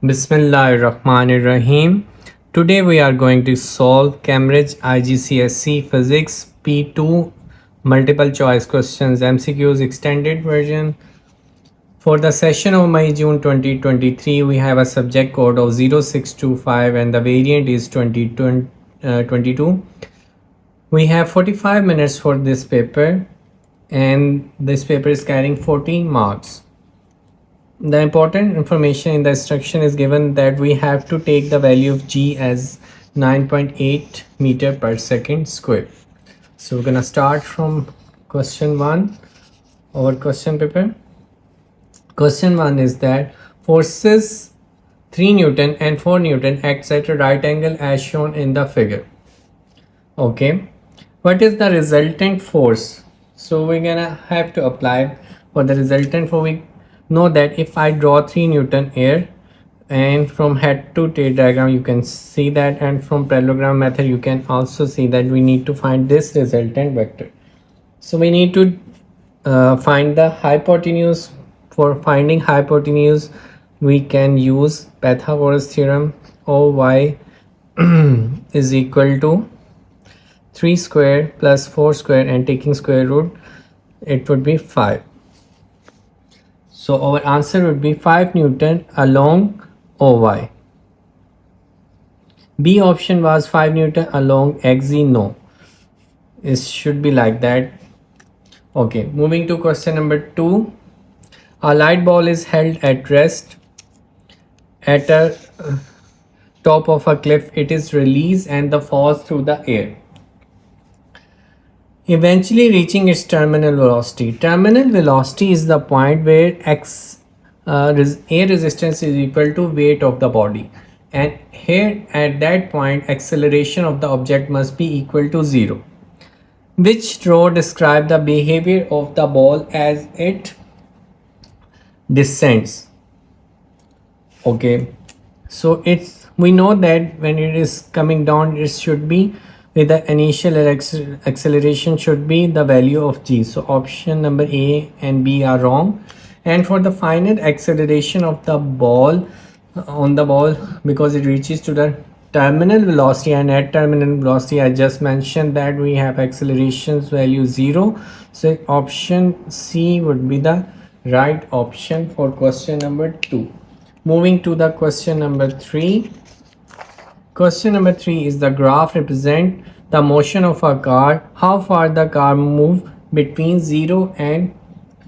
Bismillahirrahmanirrahim. Today we are going to solve Cambridge IGCSE Physics P2 multiple choice questions MCQs extended version. For the session of May-June 2023, we have a subject code of 0625 and the variant is 2022. We have 45 minutes for this paper and this paper is carrying 14 marks. The important information in the instruction is given that we have to take the value of G as 9.8 meter per second square. So we're gonna start from question 1, our question paper. Question 1 is that forces 3 Newton and 4 Newton acts at a right angle as shown in the figure. Okay, what is the resultant force? So we're gonna have to apply for the resultant force. We know that if I draw 3 Newton here and from head to tail diagram you can see that, and from parallelogram method you can also see that we need to find this resultant vector. So we need to find the hypotenuse. For finding hypotenuse we can use Pythagoras theorem. OY is equal to 3 square plus 4 square and taking square root it would be 5. So our answer would be 5 Newton along OY. B option was 5 Newton along XZ. No, it should be like that. Okay, moving to question number 2. A light ball is held at rest at a top of a cliff. It is released and the falls through the air, eventually reaching its terminal velocity. Terminal velocity is the point where air resistance is equal to weight of the body, and here at that point acceleration of the object must be equal to 0. Which row describe the behavior of the ball as it descends? Okay, so we know that when it is coming down it should be with the initial acceleration should be the value of g. So option number A and B are wrong. And for the final acceleration of the ball because it reaches to the terminal velocity, and at terminal velocity I just mentioned that we have acceleration's value 0. So option C would be the right option for question number 2. Moving to the question number 3. Question number 3 is the graph represent the motion of a car. How far the car move between 0 and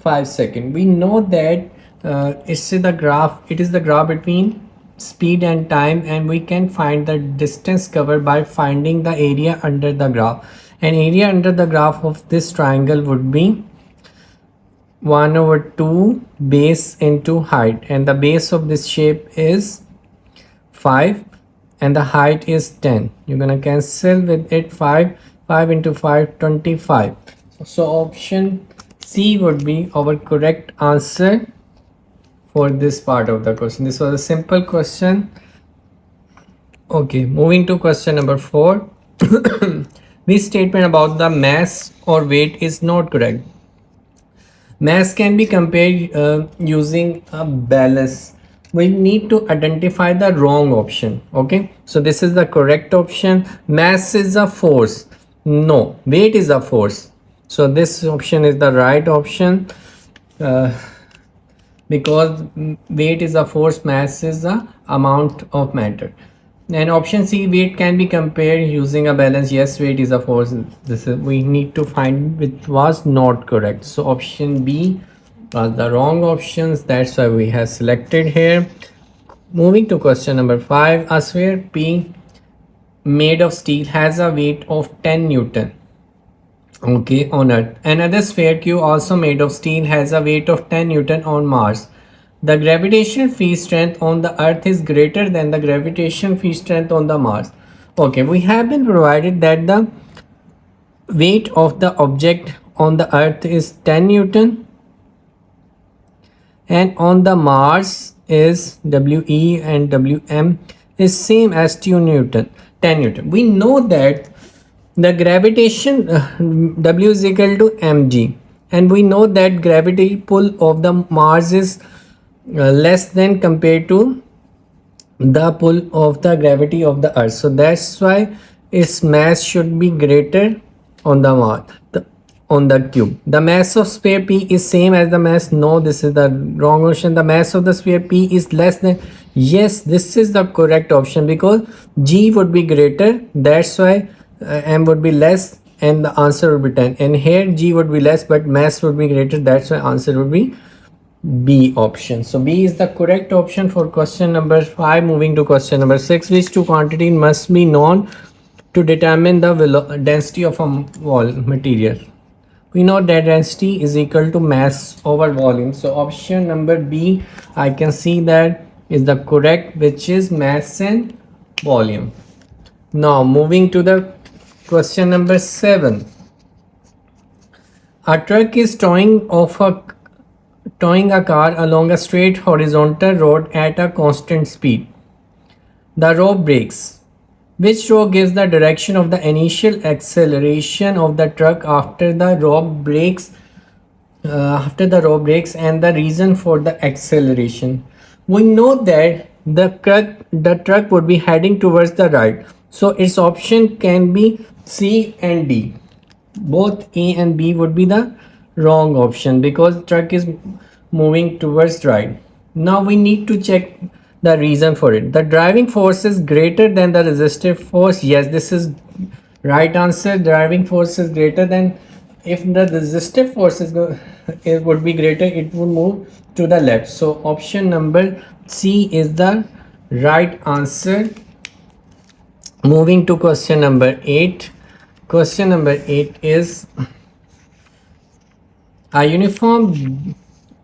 5 seconds. We know that it is the graph between speed and time, and we can find the distance covered by finding the area under the graph. And area under the graph of this triangle would be 1/2 base into height, and the base of this shape is 5 and the height is 10. You're gonna cancel with it 5 into 5 25. So option C would be our correct answer for this part of the question. This was a simple question. Okay, moving to question number 4. This statement about the mass or weight is not correct. Mass can be compared using a balance. We need to identify the wrong option. Okay, so this is the correct option. Mass is a force. No, weight is a force. So this option is the right option because weight is a force, mass is the amount of matter. And option C, weight can be compared using a balance. Yes, weight is a force. This is we need to find which was not correct. So option B was the wrong options. That's why we have selected here. Moving to question number 5. A sphere P made of steel has a weight of 10 Newton. Okay, on Earth. Another sphere Q also made of steel has a weight of 10 Newton on Mars. The gravitational field strength on the Earth is greater than the gravitational field strength on the Mars. Okay, we have been provided that the weight of the object on the Earth is 10 Newton and on the Mars is WE and WM is same as 10 Newton. We know that the gravitation W is equal to mg, and we know that gravity pull of the Mars is less than compared to the pull of the gravity of the earth. So that's why its mass should be greater on the on the cube. The mass of sphere P is same as the mass. No, this is the wrong option. The mass of the sphere P is less than. Yes, this is the correct option because G would be greater. That's why M would be less and the answer would be 10. And here G would be less but mass would be greater. That's why answer would be B option. So B is the correct option for question number 5. Moving to question number 6. Which two quantities must be known to determine the density of a material? We know that density is equal to mass over volume. So option number B, I can see that is the correct, which is mass and volume. Now moving to the question number 7. A truck is towing a car along a straight horizontal road at a constant speed. The rope breaks. Which rope gives the direction of the initial acceleration of the truck after the rope breaks? And the reason for the acceleration. We know that the truck would be heading towards the right. So its option can be C and D. Both A and B would be the wrong option because truck is moving towards right. Now we need to check the reason for it. The driving force is greater than the resistive force. Yes, this is right answer. Driving force is greater than. If the resistive force it would be greater, it would move to the left. So option number C is the right answer. Moving to question number 8. Question number 8 is a uniform.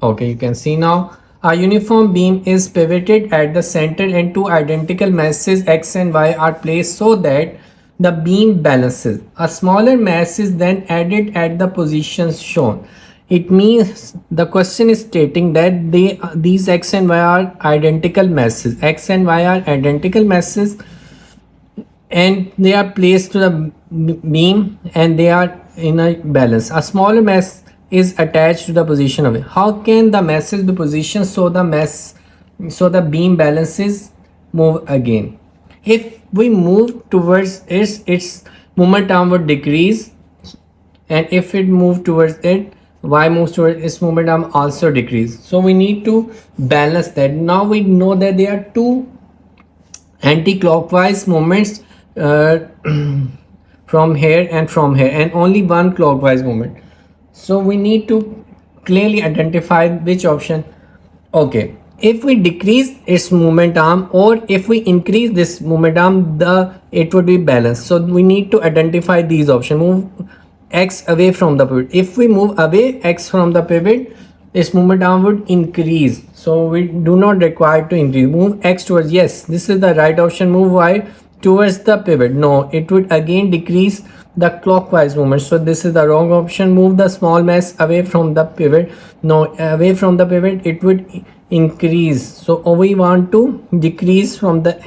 Okay, you can see now. A uniform beam is pivoted at the center and two identical masses X and Y are placed so that the beam balances. A smaller mass is then added at the positions shown. It means the question is stating that these X and Y are identical masses. X and Y are identical masses and they are placed to the beam and they are in a balance. A smaller mass is attached to the position of it. How can the masses be positioned so the beam balances move again? If we move towards its moment arm would decrease, and if it move towards it, y moves towards its moment arm also decrease. So we need to balance that. Now we know that there are two anti-clockwise movements from here and only one clockwise movement. So we need to clearly identify which option. Okay, if we decrease its movement arm or if we increase this movement arm, it would be balanced. So we need to identify these options. Move X away from the pivot. If we move away X from the pivot, its movement arm would increase. So we do not require to increase. Move X towards, yes, this is the right option. Move Y towards the pivot. No, it would again decrease the clockwise movement. So this is the wrong option. Move the small mass away from the pivot. No, away from the pivot it would increase. So we want to decrease from the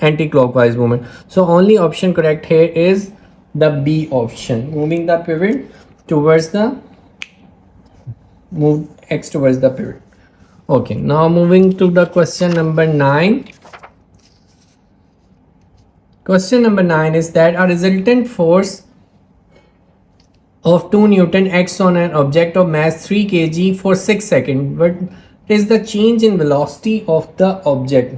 anti-clockwise movement. So only option correct here is the B option. Moving the pivot towards the move X towards the pivot. Okay, now moving to the question number 9. Question number 9 is that a resultant force of 2 Newton acts on an object of mass 3 kg for 6 seconds. What is the change in velocity of the object?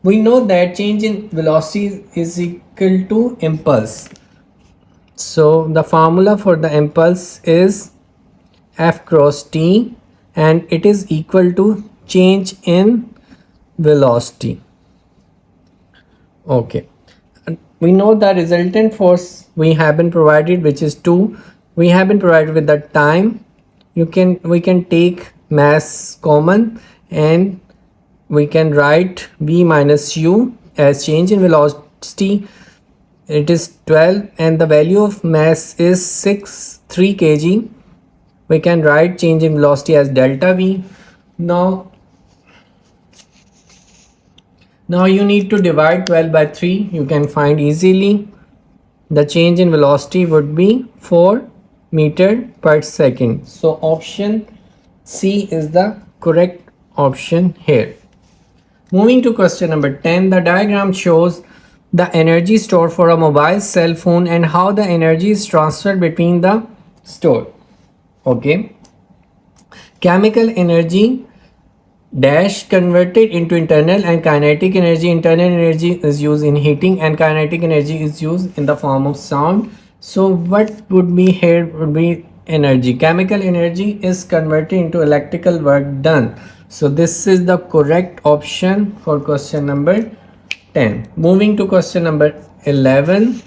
We know that change in velocity is equal to impulse. So the formula for the impulse is F cross T and it is equal to change in velocity. Okay, we know the resultant force we have been provided, which is 2. We have been provided with the time. We can take mass common and we can write V minus U as change in velocity. It is 12 and the value of mass is 3 kg. We can write change in velocity as delta V. Now you need to divide 12 by 3. You can find easily. The change in velocity would be 4 meter per second. So option C is the correct option here. Moving to question number 10, the diagram shows the energy stored for a mobile cell phone and how the energy is transferred between the store. Okay. Chemical energy dash converted into internal and kinetic energy. Internal energy is used in heating and kinetic energy is used in the form of sound. So what would be here would be energy. Chemical energy is converted into electrical work done. So this is the correct option for question number 10. Moving to question number 11.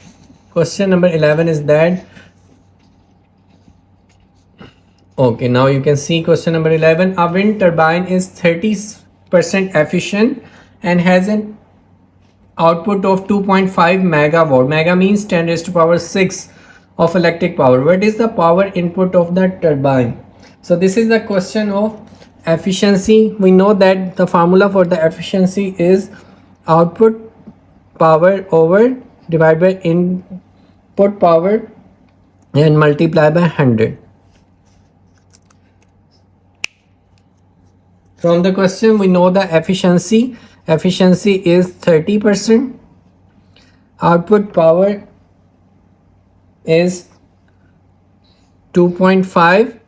Question number 11 is that, okay, now you can see question number 11. A wind turbine is 30% efficient and has an output of 2.5 megawatt. Mega means 10 raised to power 6 of electric power. What is the power input of the turbine? So this is the question of efficiency. We know that the formula for the efficiency is output power over divided by input power and multiply by 100. From the question we know the efficiency is 30%. Output power is 2.5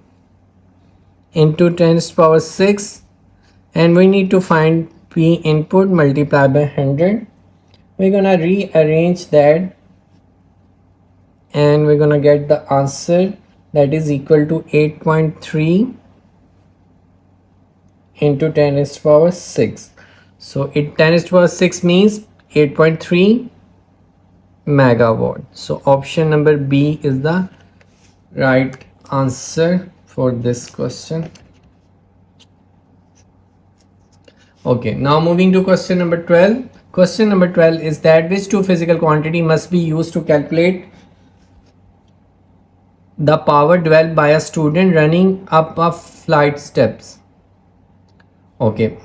into 10 to the power 6, and we need to find P input multiplied by 100. We're gonna rearrange that and we're gonna get the answer that is equal to 8.3 into 10 to the power 6. So 10 to the power 6 means 8.3 megawatt. So option number B is the right answer for this question. Okay, now moving to question number 12. Question number 12 is that which two physical quantity must be used to calculate the power developed by a student running up a flight steps? Okay.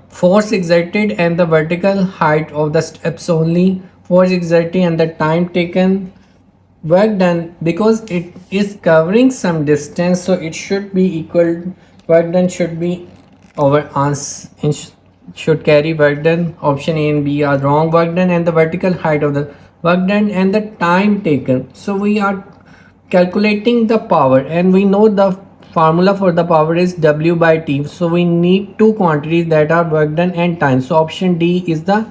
Force exerted and the vertical height of the steps only. Force exerted and the time taken. Work done, because it is covering some distance, so it should be equal. Work done should be over answer, should carry work done. Option A and B are wrong. Work done and the vertical height of the work done and the time taken. So we are calculating the power and we know the formula for the power is W by T. So we need two quantities, that are work done and time. So option D is the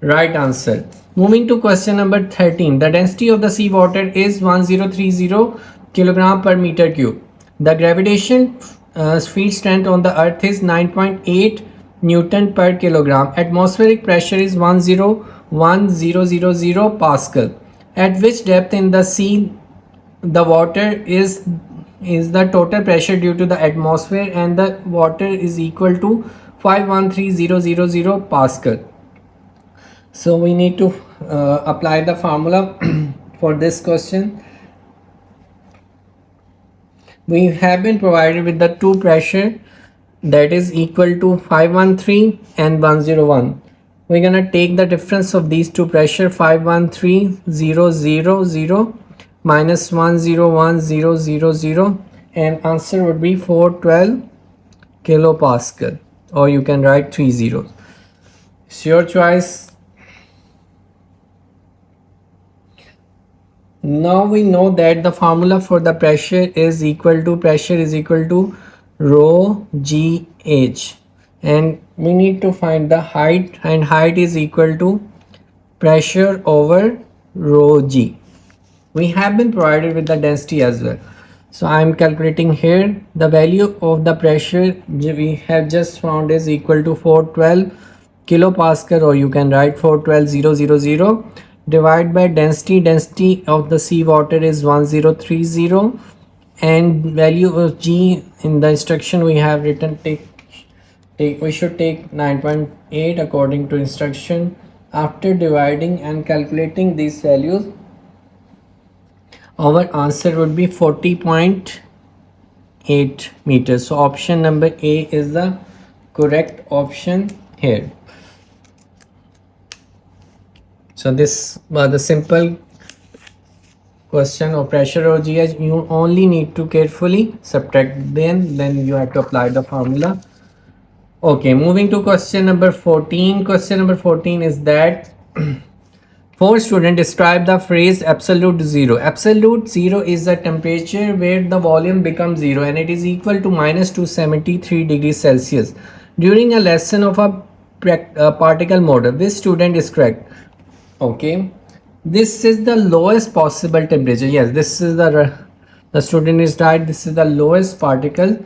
right answer. Moving to question number 13. The density of the seawater is 1030 kilogram per meter cube. The gravitation field strength on the earth is 9.8 Newton per kilogram. Atmospheric pressure is 101,000 Pascal. At which depth in the sea the water is the total pressure due to the atmosphere, and the water is equal to 513,000 Pascal. So we need to apply the formula for this question. We have been provided with the two pressure that is equal to 513 and 101. We're gonna take the difference of these two pressure, 513,000 minus 101,000, and answer would be 412 kilopascal, or you can write 3 zeros. It's your choice. Now we know that the formula for the pressure is equal to rho gh, and we need to find the height, and height is equal to pressure over rho g. We have been provided with the density as well. So I am calculating here the value of the pressure we have just found is equal to 412 kilopascal, or you can write 412,000 divided by density of the seawater is 1030, and value of G in the instruction we have written we should take 9.8 according to instruction. After dividing and calculating these values, our answer would be 40.8 meters. So option number A is the correct option here. So this was the simple question of pressure or GH. You only need to carefully subtract, then you have to apply the formula. Okay, moving to question number 14. Question number 14 is that for students describe the phrase absolute zero. Absolute zero is the temperature where the volume becomes zero and it is equal to minus 273 degrees Celsius. During a lesson of a particle model, this student is correct. Okay, this is the lowest possible temperature. Yes, this is the student is right. This is the lowest particle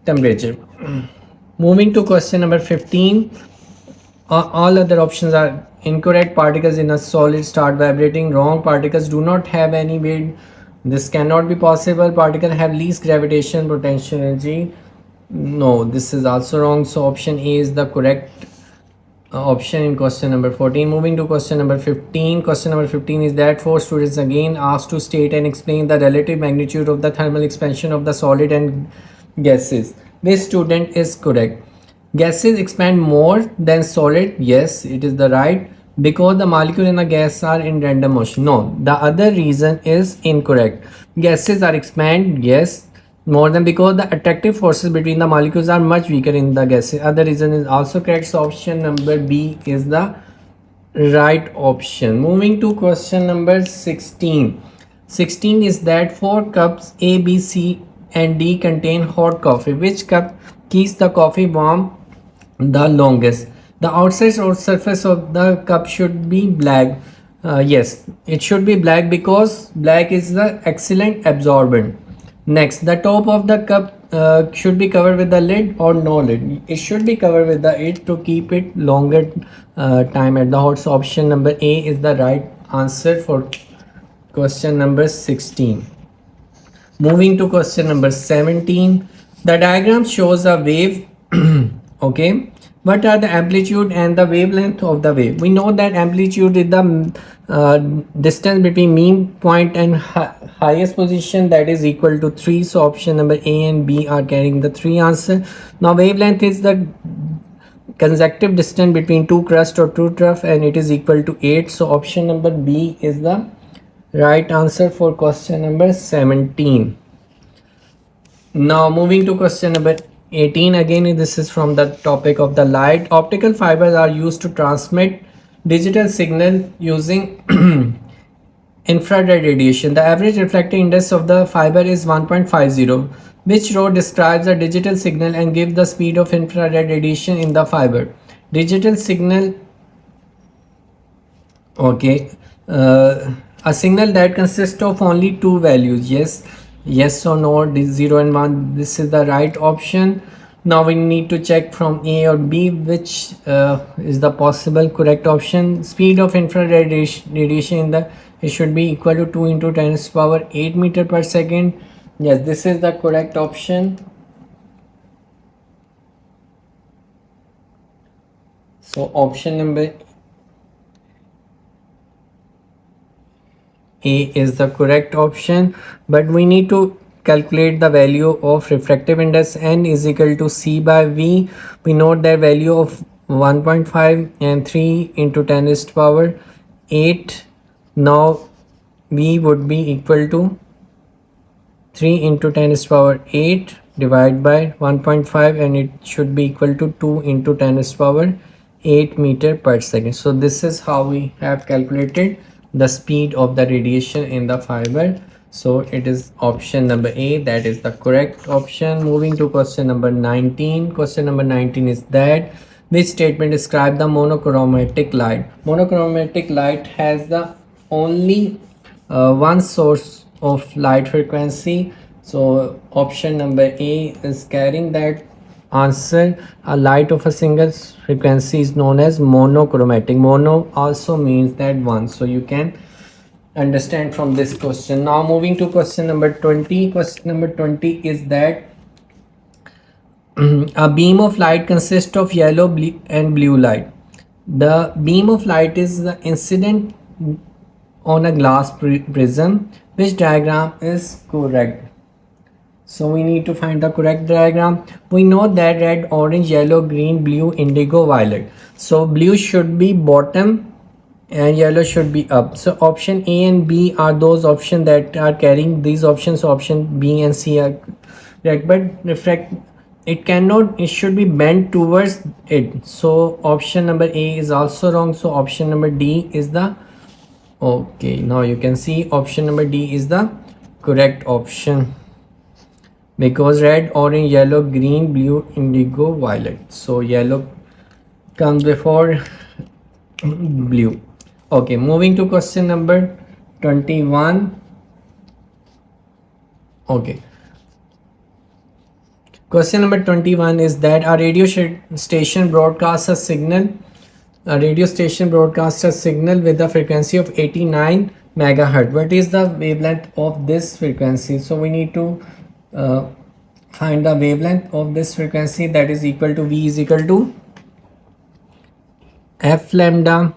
temperature. Moving to question number 15. All other options are incorrect. Particles in a solid start vibrating. Wrong. Particles do not have any weight. This cannot be possible. Particles have least gravitation potential energy. No, this is also wrong. So option A is the correct option in question number 14. Moving to question number 15. Question number 15 is that four students again asked to state and explain the relative magnitude of the thermal expansion of the solid and gases. This student is correct. Gases expand more than solid. Yes, it is the right, because the molecule and the gas are in random motion. No, the other reason is incorrect. Gases are expand, yes, more than, because the attractive forces between the molecules are much weaker in the gases. Other reason is also correct. So option number B is the right option. Moving to question number 16. 16 is that 4 cups A, B, C and D contain hot coffee. Which cup keeps the coffee warm the longest? The outside or surface of the cup should be black. Yes, it should be black because black is the excellent absorbent. Next, the top of the cup should be covered with the lid or no lid. It should be covered with the lid to keep it longer time at the hot. So option number A is the right answer for question number 16. Moving to question number 17. The diagram shows a wave. Okay. What are the amplitude and the wavelength of the wave? We know that amplitude is the distance between mean point and highest position, that is equal to 3. So option number A and B are carrying the 3 answer. Now wavelength is the consecutive distance between two crust or two trough and it is equal to 8. So option number B is the right answer for question number 17. Now moving to question number 18. Again, this is from the topic of the light. Optical fibers are used to transmit digital signal using infrared radiation. The average refractive index of the fiber is 1.50. Which row describes a digital signal and gives the speed of infrared radiation in the fiber? Digital signal, okay, a signal that consists of only two values. Yes or no, 0 and 1. This is the right option. Now we need to check from A or B which is the possible correct option. Speed of infrared radiation in the, it should be equal to 2 into 10 to the power 8 meter per second. Yes, this is the correct option. So option number A is the correct option, but we need to calculate the value of refractive index. N is equal to C by V. We know that value of 1.5 and 3 into 10 to the power 8. Now V would be equal to 3 into 10 to the power 8 divided by 1.5 and it should be equal to 2 into 10 to the power 8 meter per second. So this is how we have calculated the speed of the radiation in the fiber. So it is option number A, that is the correct option. Moving to question number 19. Question number 19 is that which statement describe the monochromatic light? Monochromatic light has the only one source of light frequency. So option number A is carrying that answer. A light of a single frequency is known as monochromatic. Mono also means that one, so you can understand from this question. Now moving to question number 20. Question number 20 is that a beam of light consists of yellow and blue light. The beam of light is the incident on a glass prism. Which diagram is correct? So we need to find the correct diagram. We know that red, orange, yellow, green, blue, indigo, violet. So blue should be bottom and yellow should be up. So option A and B are those options that are carrying these options. So option B and C are correct. But it cannot, it should be bent towards it. So option number A is also wrong. So option number D is the, okay, now you can see option number D is the correct option, because red, orange, yellow, green, blue, indigo, violet. So yellow comes before blue. Okay, moving to question number 21. Okay, question number 21 is that a radio station broadcasts a signal. A radio station broadcasts a signal with a frequency of 89 megahertz. What is the wavelength of this frequency? So we need to find the wavelength of this frequency, that is equal to V is equal to F lambda,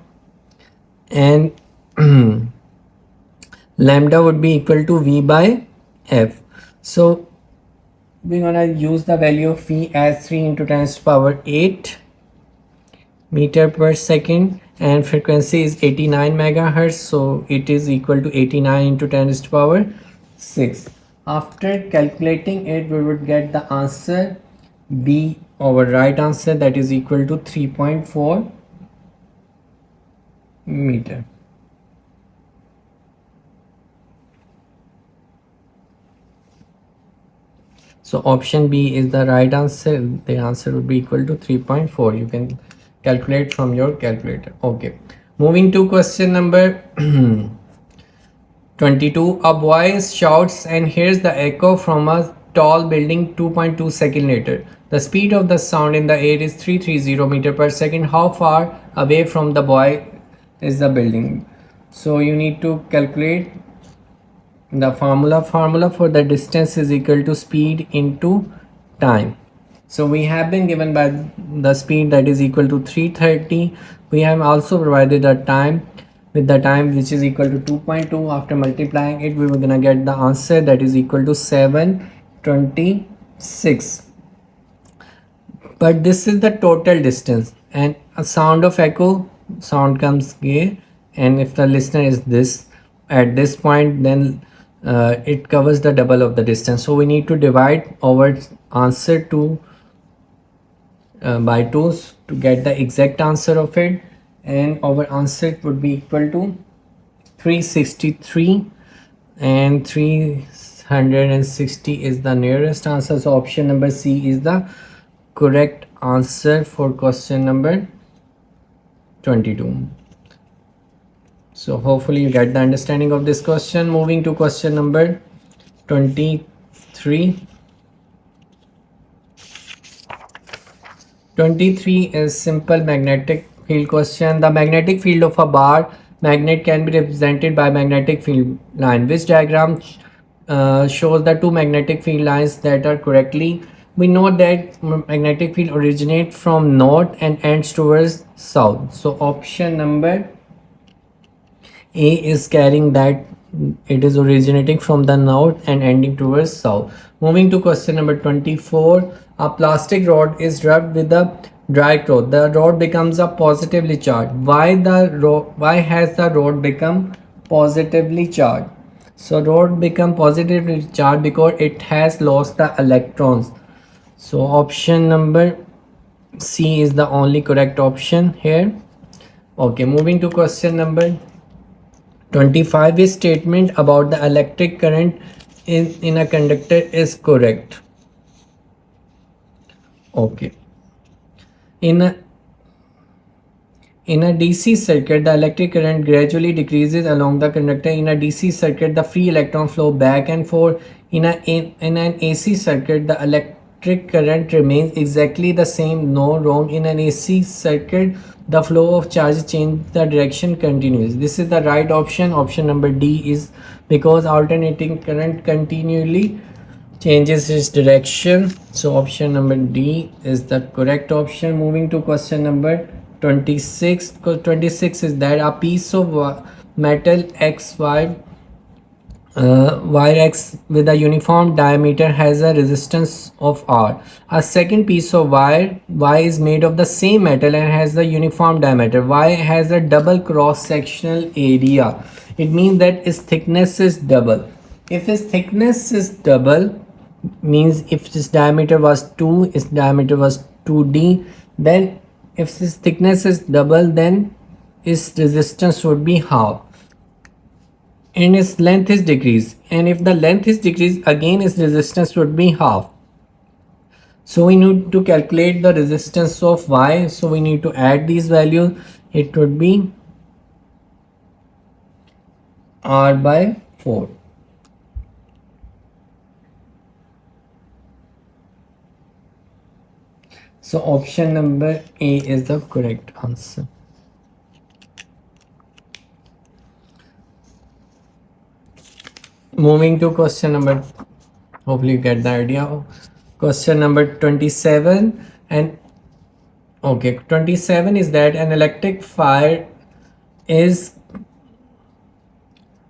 and lambda would be equal to V by F. So we're gonna use the value of V as 3 into 10 to the power 8 meter per second, and frequency is 89 megahertz, so it is equal to 89 into 10 to the power 6. After calculating it, we would get the answer B, our right answer, that is equal to 3.4 meter. So option B is the right answer. The answer would be equal to 3.4. You can calculate from your calculator. Okay, moving to question number 22. A boy shouts and hears the echo from a tall building 2.2 seconds later. The speed of the sound in the air is 330 meter per second. How far away from the boy is the building? So you need to calculate the formula for the distance is equal to speed into time. So we have been given by the speed, that is equal to 330. We have also provided a time with the time which is equal to 2.2. After multiplying it, we were gonna get the answer, that is equal to 726. But this is the total distance, and a sound of echo, sound comes here, and if the listener is this at this point, then it covers the double of the distance. So we need to divide our answer by 2 to get the exact answer of it, and our answer would be equal to 363, and 360 is the nearest answer. So option number C is the correct answer for question number 22. So hopefully you get the understanding of this question. Moving to question number 23. 23 is simple magnetic field question. The magnetic field of a bar magnet can be represented by magnetic field line. Which diagram shows the two magnetic field lines that are correctly? We know that magnetic field originates from north and ends towards south. So option number A is carrying that it is originating from the north and ending towards south. Moving to question number 24. A plastic rod is rubbed with a dry cloth. The rod becomes a positively charged. Why has the rod become positively charged? So rod become positively charged because it has lost the electrons. So option number C is the only correct option here. Okay, moving to question number 25. This statement about the electric current in a conductor is correct. Okay. In a DC circuit, the electric current gradually decreases along the conductor. In a DC circuit, the free electron flow back and forth. In an AC circuit, the electric current remains exactly the same. No wrong. In an AC circuit, the flow of charge change the direction continues. This is the right option. Option number D is because alternating current continually changes its direction. So option number D is the correct option. Moving to question number 26. 26 is that a piece of metal XY wire X with a uniform diameter has a resistance of R. A second piece of wire Y is made of the same metal and has the uniform diameter. Y has a double cross-sectional area. It means that its thickness is double. If its thickness is double, means if this diameter was 2, its diameter was 2d, then if this thickness is double, then its resistance would be half, and its length is decreased, and if the length is decreased, again its resistance would be half. So we need to calculate the resistance of y, so we need to add these values. It would be r by 4. So option number A is the correct answer. Moving to question number, hopefully you get the idea. Question number 27, and okay, 27 is that an electric fire is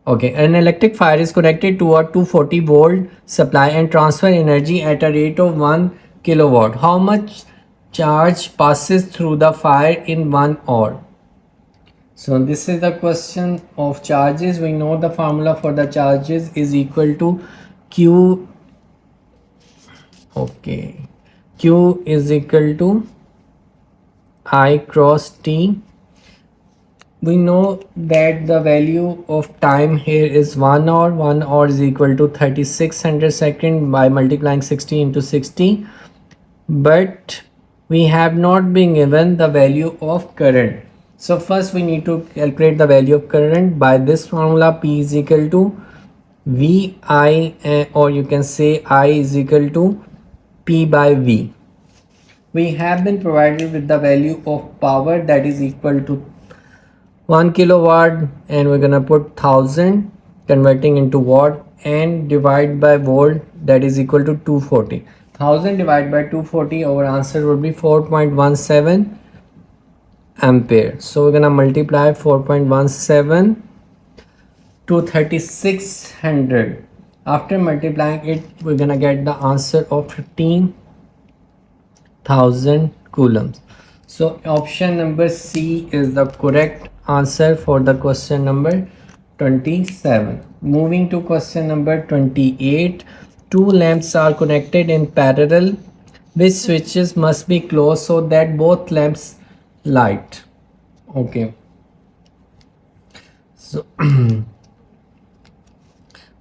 an electric fire is connected to a 240 volt supply and transfer energy at a rate of 1 kilowatt. How much charge passes through the fire in 1 hour? So this is the question of charges. We know the formula for the charges is equal to Q. Okay, Q is equal to I cross T. We know that the value of time here is 1 hour. 1 hour is equal to 3600 seconds by multiplying 60 into 60. But we have not been given the value of current. So first we need to calculate the value of current by this formula. P is equal to VI, or you can say I is equal to P by V. We have been provided with the value of power, that is equal to 1 kilowatt, and we're gonna put 1000 converting into watt and divide by volt, that is equal to 240. 1000 divided by 240, our answer would be 4.17 ampere. So we're gonna multiply 4.17 to 3600. After multiplying it, we're gonna get the answer of 15,000 coulombs. So option number C is the correct answer for the question number 27. Moving to question number 28. Two lamps are connected in parallel. Which switches must be closed so that both lamps light? Okay. So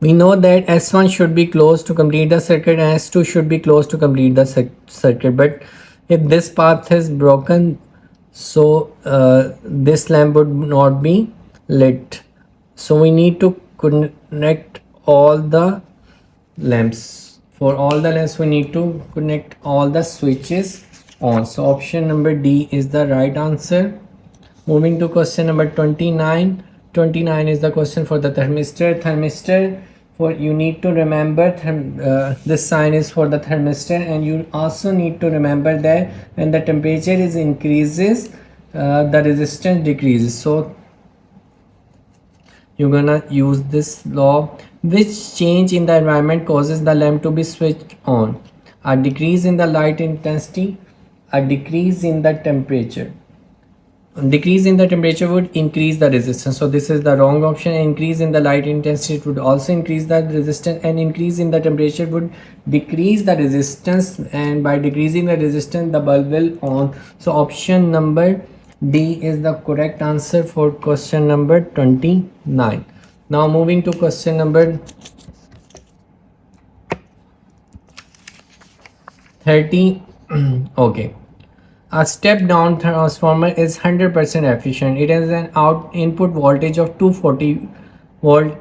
we know that S1 should be closed to complete the circuit and S2 should be closed to complete the circuit. But if this path is broken, so this lamp would not be lit. So we need to connect all the lamps. For all the lamps we need to connect all the switches on. So option number D is the right answer. Moving to question number 29. 29 is the question for the thermistor. Thermistor, for you need to remember this sign is for the thermistor, and you also need to remember that when the temperature is increases, the resistance decreases. So you're gonna use this law. Which change in the environment causes the lamp to be switched on? A decrease in the light intensity, a decrease in the temperature. Decrease in the temperature would increase the resistance, so this is the wrong option. Increase in the light intensity would also increase the resistance, and increase in the temperature would decrease the resistance, and by decreasing the resistance the bulb will on. So option number D is the correct answer for question number 29. Now moving to question number 30. Okay. A step down transformer is 100% efficient. It has an input voltage of 240 volt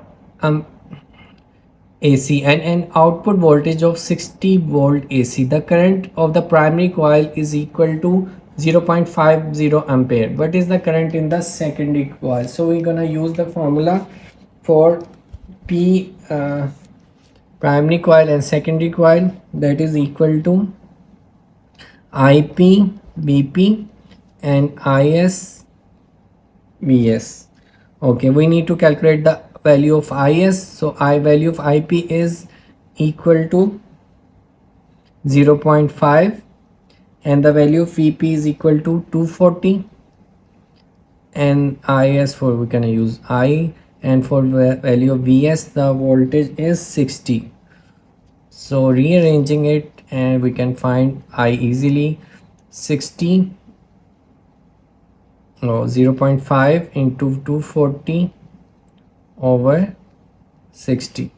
AC and an output voltage of 60 volt AC. The current of the primary coil is equal to 0.50 ampere. What is the current in the secondary coil? So we're gonna use the formula for P primary coil and secondary coil, that is equal to IP BP and IS VS. Okay, we need to calculate the value of IS. So value of IP is equal to 0.5 and the value of VP is equal to 240, and IS, for we can use I, and for value of VS the voltage is 60. So rearranging it, and we can find I easily. 60 0.5 into 240 over 60.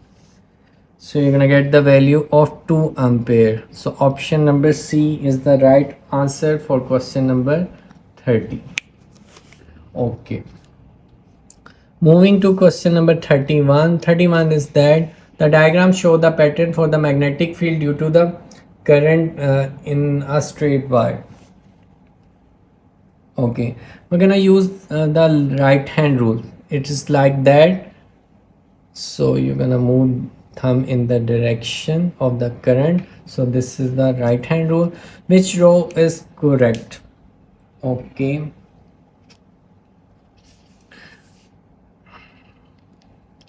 So you're gonna get the value of 2 ampere. So option number C is the right answer for question number 30. Okay. Moving to question number 31. 31 is that the diagram show the pattern for the magnetic field due to the current in a straight wire. Okay, we're gonna use the right hand rule. It is like that. So you're gonna move thumb in the direction of the current. So this is the right hand rule. Which row is correct? Okay.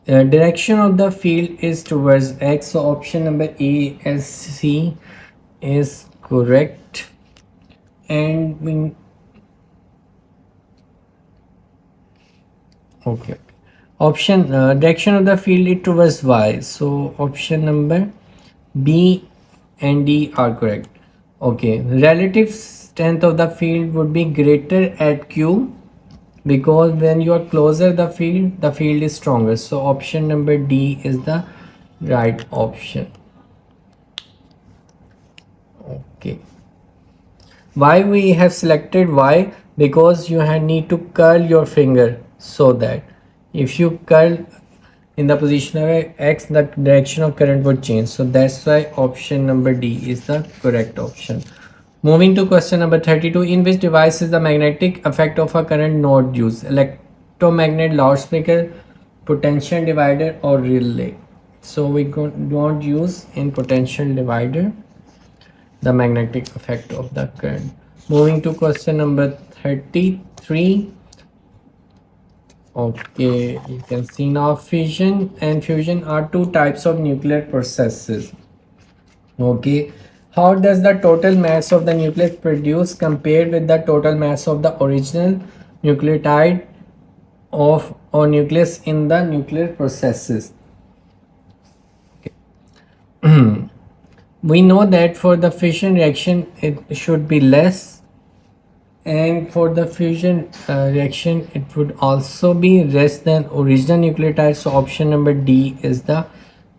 Direction of the field is towards X. So option number A as C is correct. And we okay. Option direction of the field is towards Y. So option number B and D are correct. Okay. Relative strength of the field would be greater at Q, because when you are closer the field is stronger. So option number D is the right option. Okay. Why we have selected Y? Because you need to curl your finger, so that if you curl in the position of X, the direction of current would change. So that's why option number D is the correct option. Moving to question number 32. In which device is the magnetic effect of a current not used? Electromagnet, loudspeaker, potential divider, or relay? So we don't use in potential divider the magnetic effect of the current. Moving to question number 33. Okay, you can see now fission and fusion are two types of nuclear processes. Okay, how does the total mass of the nucleus produce compared with the total mass of the original nucleotide of or nucleus in the nuclear processes? Okay. We know that for the fission reaction it should be less, and for the fusion reaction it would also be less than original nucleotide. So option number D is the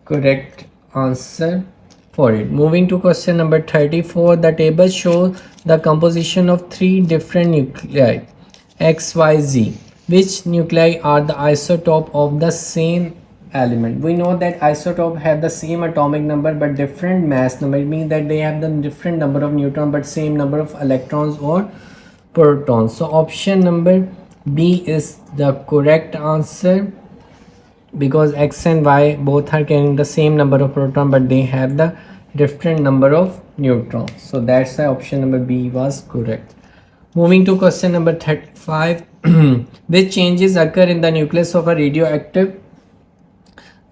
correct answer for it. Moving to question number 34. The table shows the composition of three different nuclei X, Y, Z. Which nuclei are the isotope of the same element? We know that isotope have the same atomic number but different mass number. It means that they have the different number of neutrons but same number of electrons or protons. So option number B is the correct answer, because X and Y both are carrying the same number of protons but they have the different number of neutrons. So that's why option number B was correct. Moving to question number 35. Which changes occur in the nucleus of a radioactive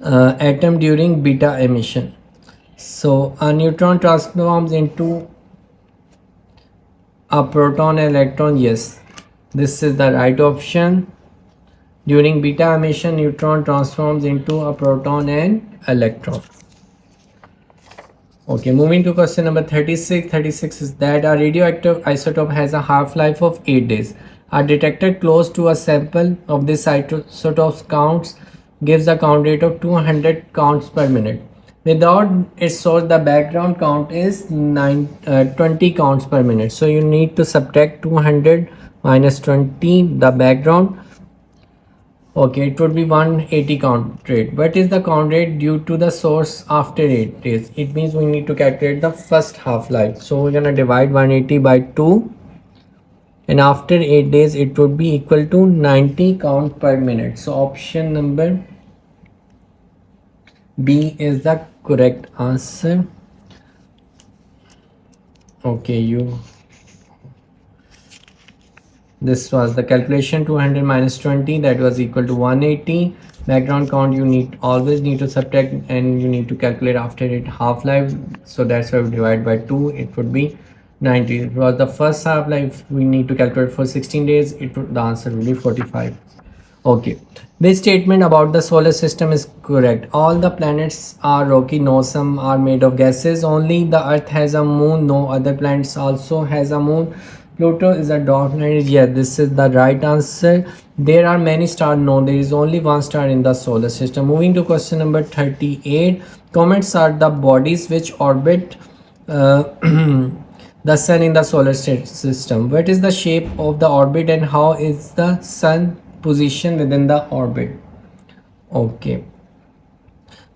atom during beta emission? So a neutron transforms into a proton and electron. Yes, this is the right option. During beta emission, neutron transforms into a proton and electron. Okay, moving to question number 36. 36 is that a radioactive isotope has a half-life of 8 days. A detector close to a sample of this isotope's counts gives a count rate of 200 counts per minute. Without its source, the background count is 20 counts per minute. So you need to subtract 200 minus 20, the background. Okay, it would be 180 count rate. What is the count rate due to the source after 8 days? It means we need to calculate the first half-life. So we're gonna divide 180 by 2, and after 8 days it would be equal to 90 count per minute. So option number B is the correct answer. Okay, this was the calculation. 200 minus 20, that was equal to 180. Background count you always need to subtract, and you need to calculate after it half-life. So that's why we divide by 2. It would be 90. It was the first half-life. We need to calculate for 16 days. The answer will be 45. Okay. This statement about the solar system is correct. All the planets are rocky, no, some are made of gases. Only the Earth has a moon, no other planets also has a moon. Pluto is a dwarf planet. Yeah, this is the right answer. There are many stars. No, there is only one star in the solar system. Moving to question number 38. Comets are the bodies which orbit uh, the sun in the solar system. What is the shape of the orbit and how is the sun positioned within the orbit? Okay,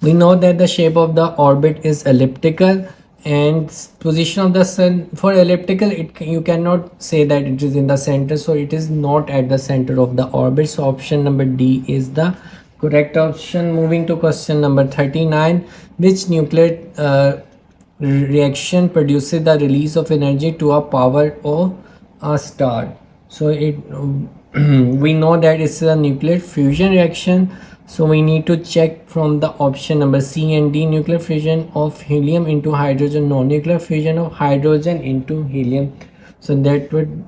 we know that the shape of the orbit is elliptical, and position of the sun for elliptical, you cannot say that it is in the center, so it is not at the center of the orbit. So option number D is the correct option. Moving to question number 39. Which nuclear reaction produces the release of energy to a power of a star? So it we know that it's a nuclear fusion reaction, so we need to check from the option number C and D. Nuclear fusion of helium into hydrogen. No, nuclear fusion of hydrogen into helium. So that would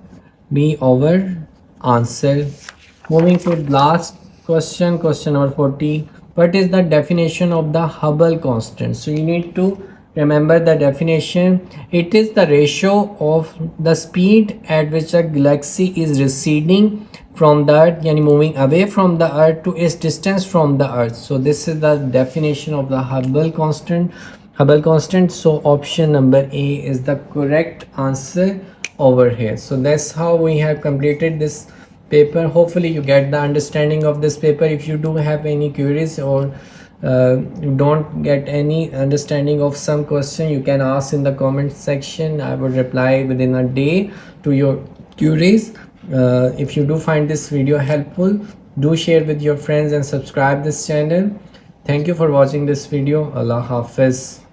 be our answer. Moving to last question, question number 40. What is the definition of the Hubble constant? So you need to remember the definition. It is the ratio of the speed at which a galaxy is receding from the earth, yani moving away from the earth, to its distance from the earth. So this is the definition of the Hubble constant. So option number A is the correct answer over here. So that's how we have completed this paper. Hopefully you get the understanding of this paper. If you do have any queries or you don't get any understanding of some question, you can ask in the comment section. I will reply within a day to your queries. If you do find this video helpful, do share with your friends and subscribe this channel. Thank you for watching this video. Allah Hafiz.